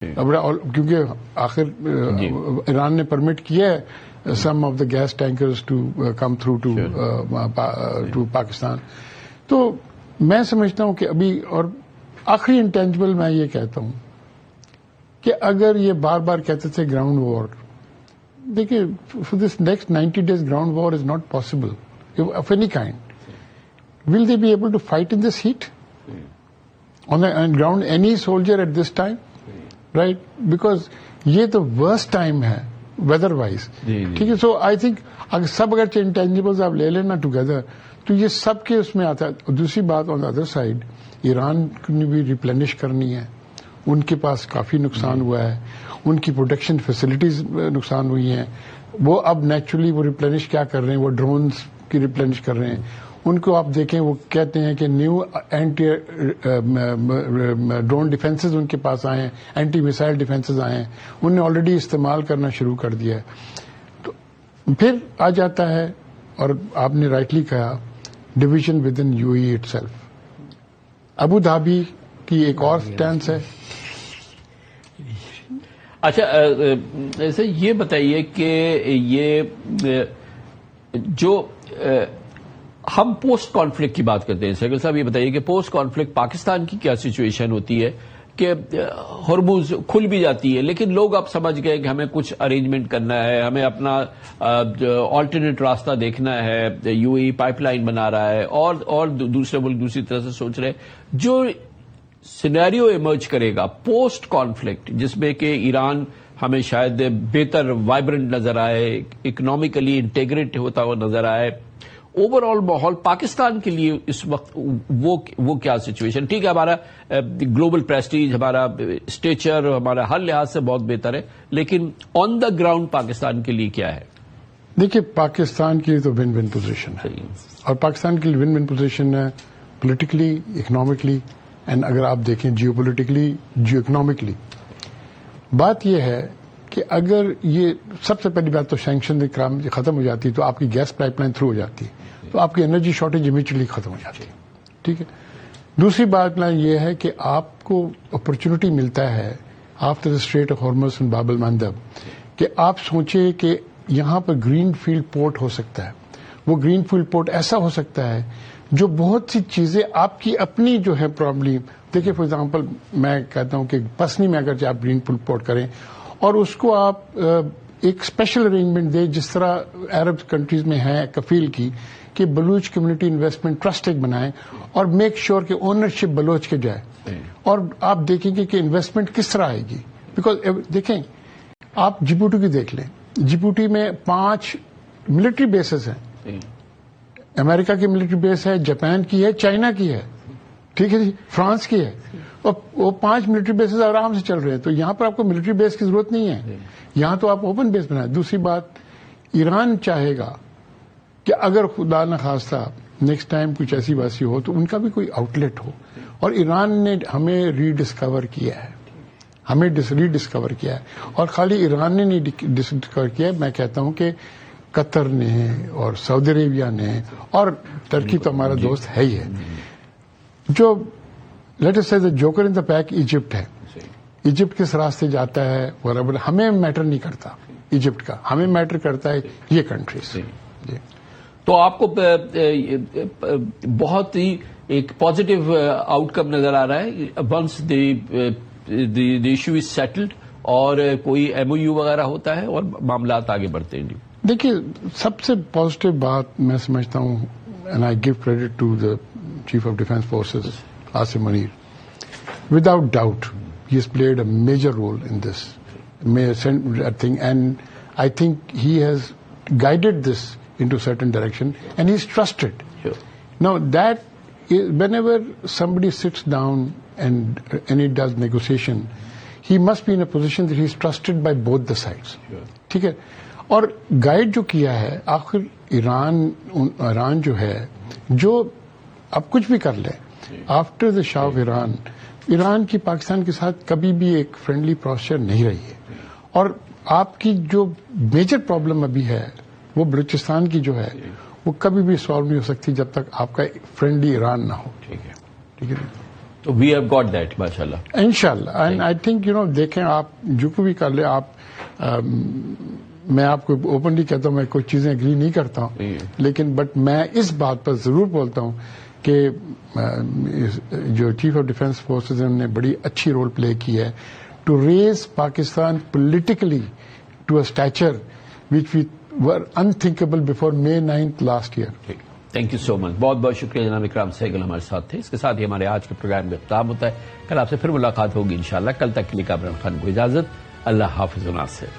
کیونکہ آخر ایران نے پرمٹ کیا ہے some of the gas tankers to come through to Pakistan. تو میں سمجھتا ہوں کہ ابھی اور آخری انٹینجبل میں یہ کہتا ہوں کہ اگر یہ بار بار کہتے تھے گراؤنڈ وار، دیکھیے for this next 90 days ground war is not possible of any kind. Will they be able to fight in this heat on ground any soldier at this time? Right, because یہ تو worst time ہے weather wise. ٹھیک ہے، سو I think اگر انٹینجیبلز آپ لے لینا together تو یہ سب کے اس میں آتا ہے. دوسری بات آن دا ادر سائڈ، ایران نے بھی ریپلینش کرنی ہے. ان کے پاس کافی نقصان ہوا ہے، ان کی پروڈکشن فیسلٹیز نقصان ہوئی ہیں. وہ اب نیچرلی وہ ریپلینش کیا کر رہے ہیں، وہ ڈرونز کی ریپلینش کر رہے ہیں. ان کو آپ دیکھیں، وہ کہتے ہیں کہ نیو اینٹی ڈرون ڈیفینسز ان کے پاس آئے ہیں، اینٹی میسائل ڈیفینسز آئے ہیں، انہوں نے آلریڈی استعمال کرنا شروع کر دیا ہے. تو پھر آ جاتا ہے، اور آپ نے رائٹلی کہا، division within U A itself. Abu Dhabi کی ایک اور سٹینس ہے. اچھا، ایسے یہ بتائیے کہ یہ جو ہم پوسٹ کانفلکٹ کی بات کرتے ہیں، سیکل صاحب یہ بتائیے کہ پوسٹ کانفلکٹ پاکستان کی کیا سچویشن ہوتی ہے کہ ہرمز کھل بھی جاتی ہے، لیکن لوگ اب سمجھ گئے کہ ہمیں کچھ ارینجمنٹ کرنا ہے، ہمیں اپنا آلٹرنیٹ راستہ دیکھنا ہے. یو اے پائپ لائن بنا رہا ہے اور دوسرے ملک دوسری طرح سے سوچ رہے. جو سینیریو ایمرج کرے گا پوسٹ کانفلکٹ، جس میں کہ ایران ہمیں شاید بہتر وائبرنٹ نظر آئے، اکنامکلی انٹیگریٹ ہوتا ہوا نظر آئے، اوور آل ماحول پاکستان کے لیے اس وقت وہ کیا سچویشن؟ ٹھیک ہے، ہمارا گلوبل پریسٹیج، ہمارا اسٹیچر، ہمارا ہر لحاظ سے بہت بہتر ہے، لیکن آن دا گراؤنڈ پاکستان کے لیے کیا ہے؟ دیکھیے، پاکستان کی تو ون ون پوزیشن ہے، اور پاکستان کی ون ون پوزیشن ہے پولیٹیکلی، اکنامکلی، اینڈ اگر آپ دیکھیں جیو پولیٹیکلی، جیو اکنامکلی. بات یہ ہے کہ اگر یہ سب سے پہلی بات تو سینکشن ختم ہو جاتی تو آپ کی گیس پائپ لائن تھرو ہو جاتی، تو آپ کی انرجی شارٹیج امیڈیٹلی ختم ہو جاتی. ٹھیک ہے. دوسری بات یہ ہے کہ آپ کو اپرچونٹی ملتا ہے after the Strait of Hormuz and Bab el Mandeb کہ آپ سوچیں کہ یہاں پر گرین فیلڈ پورٹ ہو سکتا ہے. وہ گرین فیلڈ پورٹ ایسا ہو سکتا ہے جو بہت سی چیزیں آپ کی اپنی جو ہے پرابلم، دیکھیں فار ایگزامپل میں کہتا ہوں کہ پسنی میں اگر آپ گرین فیلڈ پورٹ کریں اور اس کو آپ ایک اسپیشل ارینجمنٹ دیں، جس طرح عرب کنٹریز میں ہے کفیل کی، کہ بلوچ کمیونٹی انویسٹمنٹ ٹرسٹ ایک بنائیں اور میک شیور کہ اونرشپ بلوچ کے جائے، اور آپ دیکھیں گے کہ انویسٹمنٹ کس طرح آئے گی. بیکاز دیکھیں، آپ جبوٹی کی دیکھ لیں، جبوٹی میں 5 ملٹری بیسز ہیں. امریکہ کی ملٹری بیس ہے، جاپان کی ہے، چائنا کی ہے، ٹھیک ہے جی، فرانس کی ہے، اور وہ 5 ملٹری بیسز آرام سے چل رہے ہیں. تو یہاں پر آپ کو ملٹری بیس کی ضرورت نہیں ہے، یہاں تو آپ اوپن بیس بنائیں. دوسری بات، ایران چاہے گا کہ اگر خدا نخواستہ نیکسٹ ٹائم کچھ ایسی ویسی ہو تو ان کا بھی کوئی آؤٹ لیٹ ہو. اور ایران نے ہمیں ری ڈسکور کیا ہے، اور خالی ایران نے نہیں ڈسکور کیا، میں کہتا ہوں کہ قطر نے اور سعودی عربیہ نے، اور ترکی تو ہمارا دوست ہے ہی ہے. جو لیٹ اس سے joker in the peak Egypt ہے. ایجپٹ کس راستے جاتا ہے برابر ہمیں میٹر نہیں کرتا ایجپٹ کا، ہمیں میٹر کرتا ہے یہ کنٹریز. تو آپ کو بہت ہی ایک پازیٹو آؤٹ کم نظر آ رہا ہے once the issue is settled, اور کوئی ایم او یو وغیرہ ہوتا ہے اور معاملات آگے بڑھتے ہیں. دیکھیے، سب سے پازیٹو بات میں سمجھتا ہوں، and I give credit to the chief of defence forces Asim Munir. Without doubt he has played a major role in this thing, and I think he has guided this into certain direction, and he is trusted. Sure. Now that whenever somebody sits down and he does negotiation, he must be in a position that he is trusted by both the sides. Sure. ٹھیک ہے. اور guide جو کیا ہے آخر ایران جو ہے، جو اب کچھ بھی کر لے after the Shah of Iran کی پاکستان کے ساتھ کبھی بھی ایک فرینڈلی پروسیجر نہیں رہی ہے. اور آپ کی جو میجر پرابلم ابھی ہے وہ بلوچستان کی جو ہے، وہ کبھی بھی سالو نہیں ہو سکتی جب تک آپ کا فرینڈلی ایران نہ ہو. ٹھیک ہے. تو وی ہیو گاٹ دیٹ ماشاء اللہ. انشاءاللہ. اینڈ آئی تھنک دیکھیں آپ جو بھی کر لیں آپ میں آپ کو اوپنلی کہتا ہوں میں کچھ چیزیں اگری نہیں کرتا ہوں لیکن بٹ میں اس بات پر ضرور بولتا ہوں کہ جو چیف آف ڈیفینس فورسز ہیں انہوں نے بڑی اچھی رول پلے کی ہے to raise Pakistan politically to a stature which we were unthinkable before May 9th last year. Thank you so much. بہت بہت شکریہ جناب اکرام سہگل ہمارے ساتھ تھے. اس کے ساتھ ہی ہمارے آج کے پروگرام میں اختتام ہوتا ہے. کل آپ سے پھر ملاقات ہوگی انشاءاللہ. کل تک کے لیے کامران خان کو اجازت. اللہ حافظ و ناصر.